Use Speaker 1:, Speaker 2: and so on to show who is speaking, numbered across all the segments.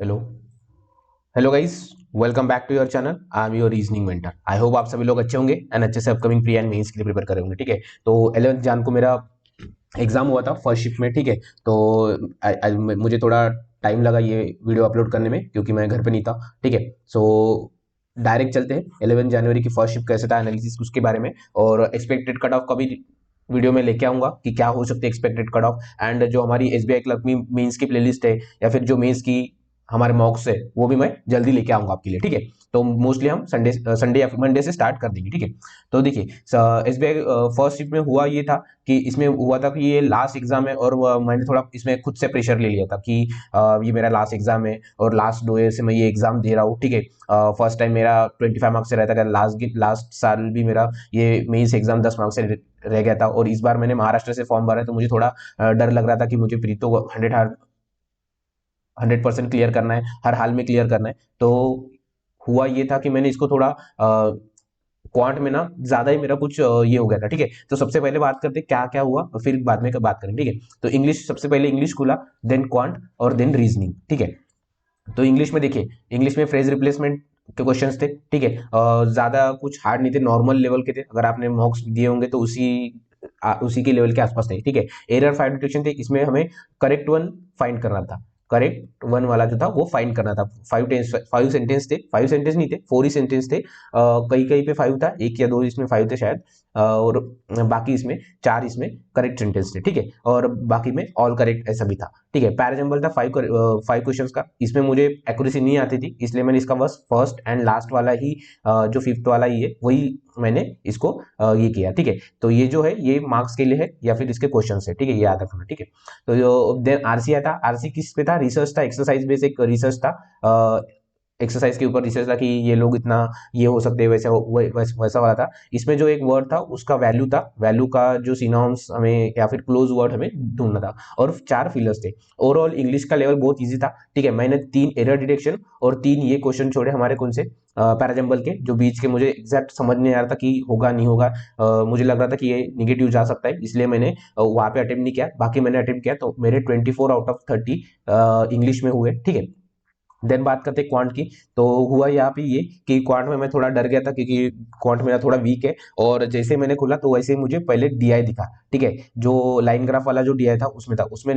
Speaker 1: Hello hello guys, welcome back to your channel. I am your reasoning mentor. I hope आप सभी लोग अच्छे होंगे एंड अच्छे से अपकमिंग प्री एंड मेंस के लिए प्रिपेयर कर रहे होंगे। ठीक है, तो 11th जान को मेरा एग्जाम हुआ था फर्स्ट शिफ्ट में। ठीक है, तो मुझे थोड़ा टाइम लगा ये वीडियो अपलोड करने में क्योंकि मैं घर पे नहीं था। ठीक है, सो डायरेक्ट चलते हैं 11 जनवरी की फर्स्ट शिफ्ट कैसे था, एनालिसिस उसके बारे में, और एक्सपेक्टेड कट ऑफ का भी वीडियो में लेके आऊंगा कि क्या हो सकते हैं एक्सपेक्टेड कट ऑफ। एंड जो हमारी एसबीआई क्लर्क में मेंस की प्लेलिस्ट है या फिर जो मेंस की हमारे मॉक्स है वो भी मैं जल्दी लेके आऊंगा आपके लिए। ठीक है, तो मोस्टली हम संडे संडे या फिर मंडे से स्टार्ट कर देंगे। ठीक है, तो देखिए एसबीआई फर्स्ट शिफ्ट में हुआ ये था कि इसमें हुआ था कि ये लास्ट एग्जाम है, और मैंने थोड़ा इसमें खुद से प्रेशर ले लिया था कि ये मेरा लास्ट एग्जाम है और लास्ट 2 ईयर से मैं ये एग्जाम दे रहा हूँ। ठीक है, फर्स्ट टाइम मेरा 25 मार्क्स से रहता था, लास्ट साल भी मेरा ये मेंस एग्जाम 10 मार्क्स से रह गया था, और इस बार मैंने महाराष्ट्र से फॉर्म भरा है तो मुझे थोड़ा डर लग रहा था कि मुझे प्री तो 100% क्लियर करना है, हर हाल में क्लियर करना है। तो हुआ ये था कि मैंने इसको थोड़ा क्वांट में ना ज्यादा ही मेरा कुछ ये हो गया था। ठीक है, तो सबसे पहले बात करते हैं क्या क्या हुआ और फिर बाद में बात करेंगे। ठीक है, तो इंग्लिश सबसे पहले इंग्लिश खुला, देन क्वांट और देन रीजनिंग। ठीक है, तो इंग्लिश में देखिए, इंग्लिश में फ्रेज रिप्लेसमेंट के क्वेश्चंस थे। ठीक है, ज्यादा कुछ हार्ड नहीं थे, नॉर्मल लेवल के थे। अगर आपने मॉक्स दिए होंगे तो उसी के लेवल के आसपास थे। ठीक है, एरर फाइंड डिटेक्शन थे, इसमें हमें करेक्ट वन फाइंड करना था। करेक्ट वन वाला जो था वो फाइंड करना था। 5 सेंटेंस थे, 5 सेंटेंस नहीं थे, 4 ही सेंटेंस थे। कहीं कहीं पे 5 था, एक या दो इसमें 5 थे शायद, और बाकी इसमें 4 इसमें करेक्ट सेंटेंस थे। ठीक है, और बाकी में ऑल करेक्ट ऐसा भी था। ठीक है, पैराजंबल था 5 क्वेश्चंस का। इसमें मुझे एक्यूरेसी नहीं आती थी, इसलिए मैंने इसका बस फर्स्ट एंड लास्ट वाला ही जो फिफ्थ वाला ही है वही मैंने इसको ये किया। ठीक है, तो ये जो है ये मार्क्स के लिए है या फिर इसके क्वेश्चन है। ठीक है, ये याद रखना। ठीक है, तो जो देन आरसी आता, आरसी किस पे था? रिसर्च था, एक्सरसाइज बेस्ड एक रिसर्च था। एक्सरसाइज के ऊपर रिसर्च था कि ये लोग इतना ये हो सकते हैं, वैसा वाला था। इसमें जो एक वर्ड था उसका वैल्यू था, वैल्यू का जो सिनोनिम्स हमें या फिर क्लोज वर्ड हमें ढूंढना था, और 4 फिलर्स थे। ओवरऑल इंग्लिश का लेवल बहुत इजी था। ठीक है, मैंने 3 एरर डिटेक्शन और 3 ये क्वेश्चन छोड़े हमारे कौन से पैराजंबल के, जो बीच के मुझे एग्जैक्ट समझ नहीं आ रहा था कि होगा नहीं होगा। मुझे लग रहा था कि ये निगेटिव जा सकता है, इसलिए मैंने वहां पे अटेम्प्ट नहीं किया। बाकी मैंने अटेम्प्ट किया, तो मेरे 24 आउट ऑफ 30 इंग्लिश में हुए। ठीक है, देन बात करते हैं क्वांट की। तो हुआ यहाँ पे ये कि क्वांट में मैं थोड़ा डर गया था क्योंकि क्वांट मेरा थोड़ा वीक है, और जैसे मैंने खोला तो वैसे ही मुझे पहले डीआई दिखा। ठीक है, जो लाइन ग्राफ वाला जो डीआई था उसमें था, उसमें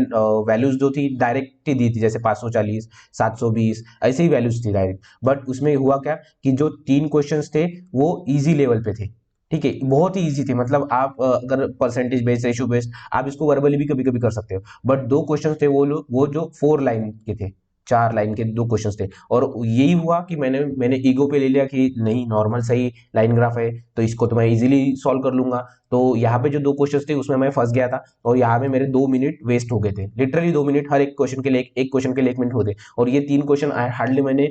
Speaker 1: वैल्यूज जो थी डायरेक्ट ही दी थी, जैसे 540 720 ऐसे ही वैल्यूज थी डायरेक्ट। बट उसमें हुआ क्या कि जो 3 क्वेश्चंस थे वो इजी लेवल पे थे। ठीक है, बहुत ही इजी थे, मतलब आप अगर परसेंटेज बेस्ड, रेशियो बेस्ड, आप इसको वर्बली भी कभी कभी कर सकते हो। बट 2 क्वेश्चंस थे वो जो 4 लाइन के थे, 4 लाइन के 2 क्वेश्चंस थे। और यही हुआ कि मैंने मैंने ईगो पे ले लिया कि नहीं, नॉर्मल सही लाइन ग्राफ है तो इसको तो मैं इजीली सॉल्व कर लूंगा। तो यहाँ पे जो 2 क्वेश्चंस थे उसमें मैं फंस गया था, और यहाँ पे मेरे 2 मिनट वेस्ट हो गए थे, लिटरली 2 मिनट, हर एक क्वेश्चन के लिए एक क्वेश्चन के लिए 1 मिनट होते। और ये 3 क्वेश्चन हार्डली मैंने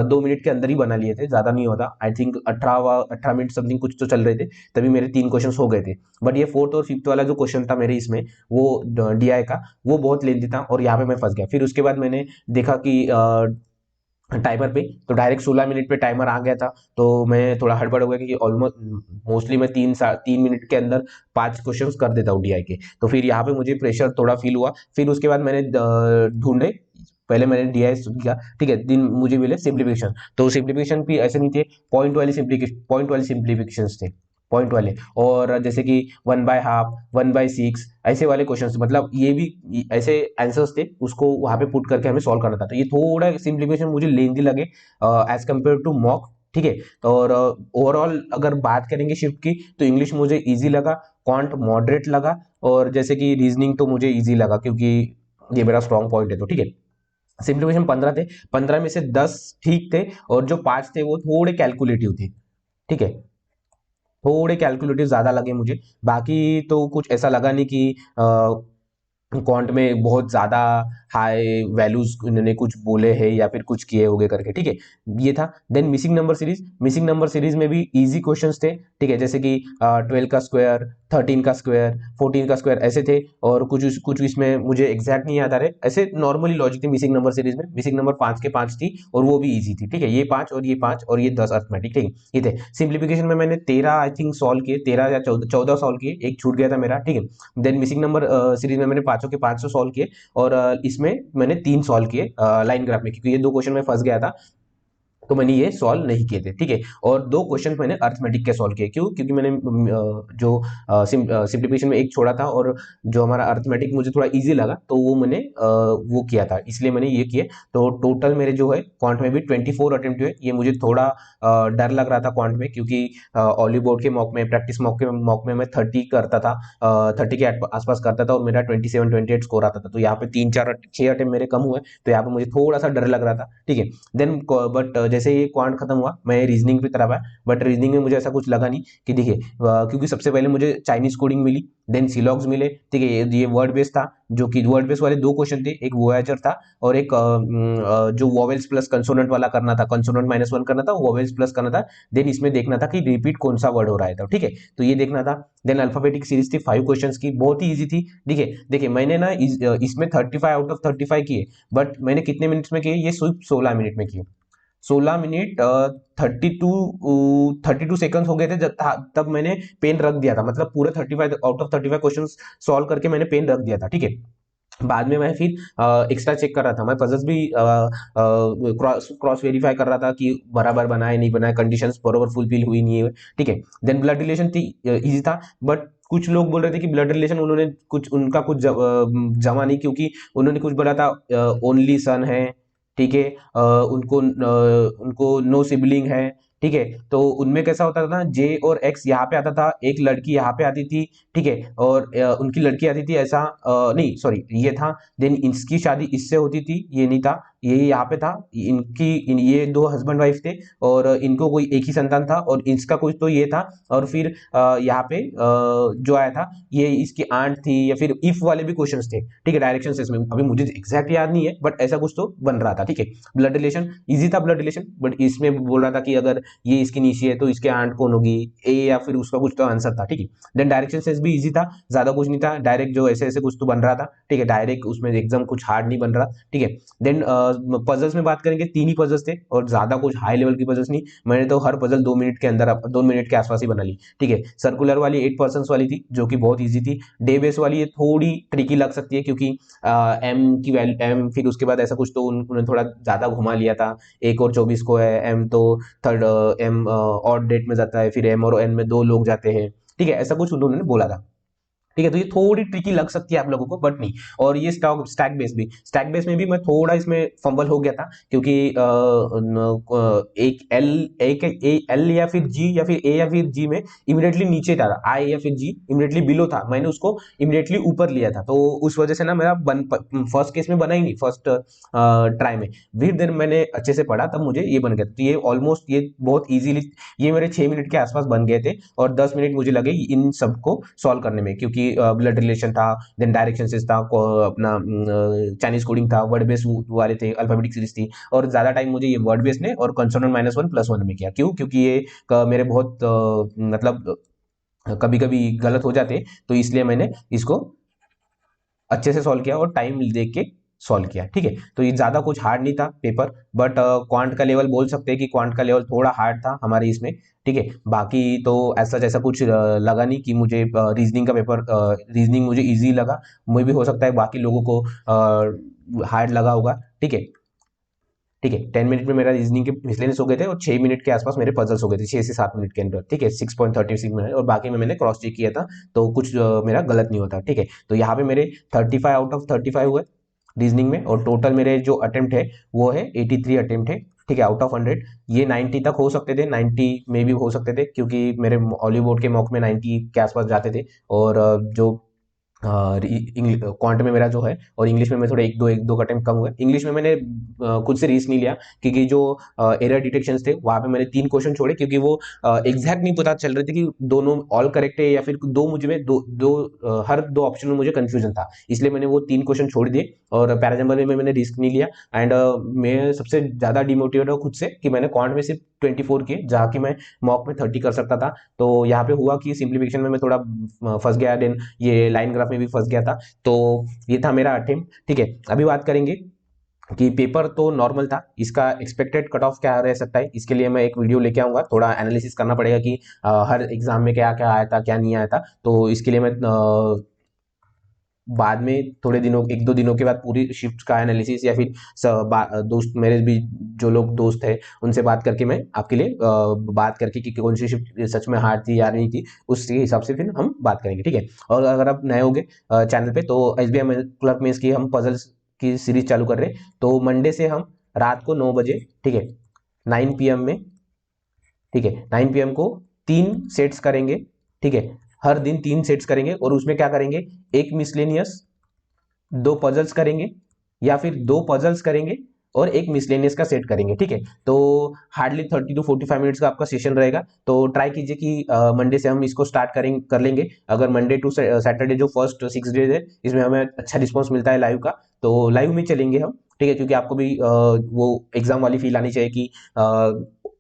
Speaker 1: 2 मिनट के अंदर ही बना लिए थे, ज्यादा नहीं होता। आई थिंक 18 मिनट समथिंग कुछ तो चल रहे थे, तभी मेरे 3 क्वेश्चन हो गए थे। बट ये फोर्थ और फिफ्थ वाला जो क्वेश्चन था मेरे इसमें, वो डीआई का, वो बहुत लेंथी था और यहाँ पे मैं फंस गया। फिर उसके बाद मैंने देखा कि टाइमर पे, तो डायरेक्ट 16 मिनट पे टाइमर आ गया था। तो मैं थोड़ा हड़बड़ हो गया क्योंकि ऑलमोस्ट मोस्टली मैं 3 मिनट के अंदर 5 क्वेश्चंस कर देता हूँ डीआई के। तो फिर यहाँ पे मुझे प्रेशर थोड़ा फील हुआ। फिर उसके बाद मैंने ढूंढे, पहले मैंने डीआई किया। ठीक है, दिन मुझे मिले सिंप्लीफिकेशन, तो सिंप्लीफिकेशन भी ऐसे नहीं थे, पॉइंट वाली सिंप्लीफिकेशन थे, पॉइंट वाले। और जैसे कि 1/2, 1/6 ऐसे वाले क्वेश्चंस, मतलब ये भी ऐसे आंसर्स थे, उसको वहां पे पुट करके हमें सॉल्व करना था। तो ये थोड़ा सिंप्लीफिकेशन मुझे लेंदी लगे एज कम्पेयर टू मॉक। ठीक है, और ओवरऑल अगर बात करेंगे शिफ्ट की, तो इंग्लिश मुझे इजी लगा, क्वांट मॉडरेट लगा, और जैसे कि रीजनिंग तो मुझे इजी लगा क्योंकि ये मेरा स्ट्रॉन्ग पॉइंट है। तो ठीक है, सिंप्लीफिकेशन 15 थे, 15 में से 10 ठीक थे, और जो 5 थे वो थोड़े कैलकुलेटिव थे। ठीक है, थोड़े कैलकुलेटिव ज्यादा लगे मुझे। बाकी तो कुछ ऐसा लगा नहीं कि क्वांट में बहुत ज्यादा हाई वैल्यूज इन्होंने कुछ बोले हैं या फिर कुछ किए होंगे करके। ठीक है, ये था। देन मिसिंग नंबर सीरीज में भी इजी क्वेश्चंस थे। ठीक है, जैसे कि 12 का स्क्वायर, 13 का स्क्वायर, 14 का स्क्वायर ऐसे थे, और कुछ इसमें मुझे एग्जैक्ट नहीं याद आ रहे, ऐसे नॉर्मली लॉजिक थे मिसिंग नंबर सीरीज में। मिसिंग नंबर 5 के 5 थी, और वो भी इजी थी। ठीक है, ये 5 और ये 5 और ये 10 अर्थमेटिक। ठीक है, ये थे। सिंप्लीफिकेशन में मैंने 13 आई थिंक सॉल्व किए, 13 या 14 सॉल्व किए, एक छूट गया था मेरा। ठीक है, देन मिसिंग नंबर सीरीज में मैंने पांचों के 500 सॉल्व किए, और इसमें इसमें मैंने 3 सॉल्व किए लाइन ग्राफ में, क्योंकि ये 2 क्वेश्चन में फंस गया था तो मैंने ये सॉल्व नहीं किए थे, ठीक है। और 2 क्वेश्चन मैंने अर्थमेटिक के सॉल्व किए, क्यों? क्योंकि मैंने जो सिंप्लीफिकेशन में एक छोड़ा था और जो हमारा अर्थमेटिक मुझे थोड़ा इजी लगा तो वो मैंने वो किया था, इसलिए मैंने ये किए। तो टोटल मेरे जो है क्वांट में भी 24 अटेम्प्ट हुए। ये मुझे थोड़ा डर लग रहा था क्वांट में, क्योंकि ऑली बोर्ड के मॉक में, प्रैक्टिस मॉक में मैं 30 करता था, 30 के आसपास करता था और मेरा 27 28 स्कोर आता था। तो यहाँ पे 3 4 6 अटेम्प्ट मेरे कम हुए, तो यहाँ पे मुझे थोड़ा सा डर लग रहा था, ठीक है। देन बट जैसे ये क्वांट खत्म हुआ मैं रीजनिंग की तरफ आया, बट रीजनिंग में मुझे ऐसा कुछ लगा नहीं कि देखिए, क्योंकि सबसे पहले मुझे चाइनीज कोडिंग मिली, देन सिलॉग्स मिले, ठीक है। ये वर्ड बेस्ड था, जो कि वर्ड बेस्ड वाले 2 क्वेश्चन थे, एक वोयाजर था और एक जो वोवेल्स प्लस कंसोनेंट वाला करना था, कंसोनेंट -1 करना था, वोवेल्स प्लस करना था। देन इसमें देखना था कि रिपीट कौन सा वर्ड हो रहा है, तो ठीक है, तो ये देखना था। देन अल्फाबेटिक सीरीज थी 5 क्वेश्चंस की, बहुत ही इजी थी, ठीक है। देखिए मैंने ना इसमें 35 आउट ऑफ 35 किए, बट मैंने कितने मिनट्स में किए? ये सिर्फ 16 मिनट में किए। 16 मिनट 32 सेकंड्स हो गए थे जब तब मैंने पेन रख दिया था, मतलब पूरे 35 आउट ऑफ 35 क्वेश्चंस सॉल्व करके मैंने पेन रख दिया था, ठीक है। बाद में मैं फिर एक्स्ट्रा चेक कर रहा था, मैं पजल्स भी क्रॉस वेरीफाई कर रहा था कि बराबर बनाए नहीं बनाए, कंडीशंस बराबर फुलफिल हुई नहीं है, ठीक है। देन ब्लड रिलेशन थी, इजी था, बट कुछ लोग बोल रहे थे कि ब्लड रिलेशन उन्होंने कुछ उनका कुछ जमा नहीं, क्योंकि उन्होंने कुछ बोला था ओनली सन है, ठीक है, उनको नो सिबलिंग है, ठीक है। तो उनमें कैसा होता था ना, जे और एक्स यहाँ पे आता था, एक लड़की यहाँ पे आती थी, ठीक है, और उनकी लड़की आती थी, ऐसा नहीं सॉरी ये था। देन इसकी शादी इससे होती थी, ये नहीं था, ये यहाँ पे था, ये 2 हस्बैंड वाइफ थे और इनको कोई एक ही संतान था और इसका कुछ तो ये था। और फिर यहाँ पे जो आया था ये इसकी आंट थी, या फिर इफ वाले भी क्वेश्चंस थे, ठीक है, डायरेक्शन से इसमें अभी मुझे एग्जैक्ट याद नहीं है, बट ऐसा कुछ तो बन रहा था, ठीक है। ब्लड रिलेशन इजी था, ब्लड रिलेशन, बट इसमें बोल रहा था कि अगर ये इसकी नीचे है तो इसके आंट कौन होगी, ए, या फिर उसका कुछ तो आंसर था, ठीक है। देन डायरेक्शन सेंस भी इजी था, ज्यादा कुछ नहीं था, डायरेक्ट जो ऐसे ऐसे कुछ तो बन रहा था, ठीक है, डायरेक्ट उसमें एकदम कुछ हार्ड नहीं बन रहा, ठीक है। देन पजल्स में बात करेंगे, 3 ही पजल्स थे और ज्यादा कुछ हाई लेवल की पजल्स नहीं, मैंने तो हर पजल 2 मिनट के अंदर 2 मिनट के आसपास ही बना ली, ठीक है। सर्कुलर वाली 8 पर्सन वाली थी जो कि बहुत ईजी थी। डे बेस वाली ये थोड़ी ट्रिकी लग सकती है, क्योंकि एम की वैल्यू एम, फिर उसके बाद ऐसा कुछ तो उन्होंने थोड़ा ज्यादा घुमा लिया था, 1 और 24 को है, एम तो थर्ड एम ऑड डेट में जाता है, फिर एम और एन में 2 लोग जाते हैं, ठीक है, ऐसा कुछ उन्होंने बोला था, ठीक है। तो ये थोड़ी ट्रिकी लग सकती है आप लोगों को, बट नहीं। और ये स्टैक बेस में भी मैं थोड़ा इसमें फंबल हो गया था, क्योंकि एक एल या फिर जी या फिर ए या फिर जी में इमीडिएटली नीचे था, आई या फिर जी इमीडिएटली बिलो था, मैंने उसको इमीडिएटली ऊपर लिया था, तो उस वजह से ना मेरा फर्स्ट केस में बना ही नहीं, फर्स्ट ट्राई में। फिर देन मैंने अच्छे से पढ़ा, तब मुझे ये बन गया, तो ये ऑलमोस्ट ये बहुत इजीली ये मेरे 6 मिनट के आसपास बन गए थे और 10 मिनट मुझे लगे इन सबको सॉल्व करने में, क्योंकि ब्लड रिलेशन था, देन डायरेक्शन था, अपना चाइनीज कोडिंग था, वर्ड बेस वाले थे, अल्फाबेटिक सीरीज थी, और ज्यादा टाइम मुझे ये वर्ड बेस ने और कंसोनेंट -1 + 1 में किया। क्यों? क्योंकि ये मेरे बहुत मतलब कभी कभी गलत हो जाते, तो इसलिए मैंने इसको अच्छे से सॉल्व किया और टाइम देख के सॉल्व किया, ठीक है। तो ये ज्यादा कुछ हार्ड नहीं था पेपर, बट क्वांट का लेवल बोल सकते हैं कि क्वांट का लेवल थोड़ा हार्ड था हमारे इसमें, ठीक है। बाकी तो ऐसा जैसा कुछ लगा नहीं कि मुझे रीजनिंग का पेपर, रीजनिंग मुझे इजी लगा, मुझे भी हो सकता है बाकी लोगों को हार्ड लगा होगा, ठीक है, ठीक है। 10 मिनट में मेरा रीजनिंग के मिसलेनियस हो गए थे और 6 मिनट के आसपास मेरे पजल्स हो गए थे, 6 से 7 मिनट के अंदर, ठीक है, 6.36 मिनट, और बाकी में मैंने क्रॉस चेक किया था, तो कुछ मेरा गलत नहीं होता, ठीक है। तो यहाँ पे मेरे 35 आउट ऑफ 35 हुए रीजनिंग में, और टोटल मेरे जो अटेम्प्ट है वो है 83 अटेम्प्ट है, ठीक है, आउट ऑफ 100। ये 90 तक हो सकते थे, 90 में भी हो सकते थे, क्योंकि मेरे हॉलीवुड के मॉक में 90 के आसपास जाते थे, और जो क्वांट में मेरा जो है, और इंग्लिश में मैं थोड़े एक दो का अटेम्प्ट कम हुए। इंग्लिश में मैंने खुद से रिस्क नहीं लिया, क्योंकि जो एरर डिटेक्शन थे वहां पे मैंने 3 क्वेश्चन छोड़े, क्योंकि वो एग्जैक्ट नहीं पता चल रहे थे कि दोनों ऑल करेक्ट है या फिर दो मुझे में हर 2 ऑप्शन में मुझे कंफ्यूजन था, इसलिए मैंने वो 3 क्वेश्चन छोड़ दिए, और पैराजम्बल में मैंने रिस्क नहीं लिया। एंड मैं सबसे ज्यादा डिमोटिवेट हूँ खुद से कि मैंने क्वांट में सिर्फ 24 किए, जहाँ की मैं मॉक में 30 कर सकता था। तो यहाँ पे हुआ कि सिंप्लीफिकेशन में मैं थोड़ा फंस गया, देन ये लाइन ग्राफ में भी फंस गया था, तो ये था मेरा अटेम्प्ट, ठीक है। अभी बात करेंगे कि पेपर तो नॉर्मल था, इसका एक्सपेक्टेड कट ऑफ क्या रह सकता है, इसके लिए मैं एक वीडियो लेके आऊंगा, थोड़ा एनालिसिस करना पड़ेगा कि हर एग्जाम में क्या क्या आया था क्या नहीं आया था, तो इसके लिए मैं बाद में थोड़े दिनों, 1-2 दिनों के बाद पूरी शिफ्ट का एनालिसिस या फिर दोस्त मेरे भी जो लोग दोस्त है उनसे बात करके मैं आपके लिए बात करके कि कौन सी शिफ्ट सच में हार्ड थी या नहीं थी, उसके हिसाब से फिर हम बात करेंगे, ठीक है। और अगर आप नए होंगे चैनल पे, तो SBI क्लर्क में इसकी हम पजल्स की सीरीज चालू कर रहे हैं। तो मंडे से हम रात को 9 बजे, ठीक है, 9 PM में, ठीक है, 9 PM को 3 सेट्स करेंगे, ठीक है। हर दिन 3 सेट्स करेंगे और उसमें क्या करेंगे, एक मिसलेनियस, 2 पजल्स करेंगे, या फिर 2 पजल्स करेंगे और एक मिसलेनियस का सेट करेंगे, ठीक है। तो हार्डली 30 to 45 मिनट्स का आपका सेशन रहेगा। तो ट्राई कीजिए कि मंडे से हम इसको स्टार्ट कर लेंगे। अगर मंडे टू सैटरडे जो फर्स्ट 6 डेज है, इसमें हमें अच्छा रिस्पॉन्स मिलता है लाइव का, तो लाइव में चलेंगे हम, ठीक है। क्योंकि आपको भी वो एग्जाम वाली फील आनी चाहिए कि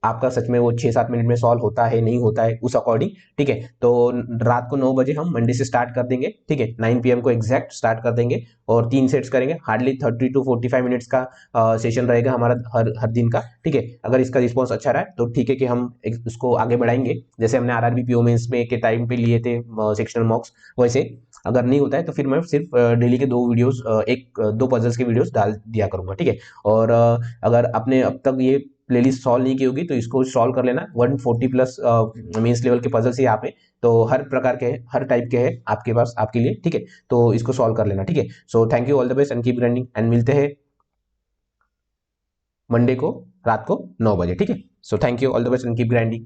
Speaker 1: आपका सच में वो 6-7 मिनट में सॉल्व होता है नहीं होता है, उस अकॉर्डिंग, ठीक है। तो रात को 9 बजे हम मंडे से स्टार्ट कर देंगे, ठीक है, 9 PM को एग्जैक्ट स्टार्ट कर देंगे और 3 सेट्स करेंगे। हार्डली 30 to 45 मिनट्स का सेशन रहेगा हमारा हर हर दिन का, ठीक है। अगर इसका रिस्पॉन्स अच्छा रहा है तो ठीक है कि हम उसको आगे बढ़ाएंगे, जैसे हमने RRB PO मेंस में के टाइम पे लिए थे सेक्शनल मॉक्स, वैसे अगर नहीं होता है तो फिर मैं सिर्फ डेली के 2 वीडियोस, 2 पजल्स के वीडियोस डाल दिया करूंगा, ठीक है। और अगर आपने अब तक ये प्लेलिस्ट सॉल्व नहीं की होगी तो इसको सॉल्व कर लेना। 140+ मेंस लेवल के पजल्स ही यहाँ पे, तो हर प्रकार के हैं, हर टाइप के हैं आपके पास आपके लिए, ठीक है। तो इसको सॉल्व कर लेना, ठीक है। So thank you, all the best and keep grinding, and मिलते हैं मंडे को रात को 9 बजे, ठीक है। So thank you, all the best and keep grinding.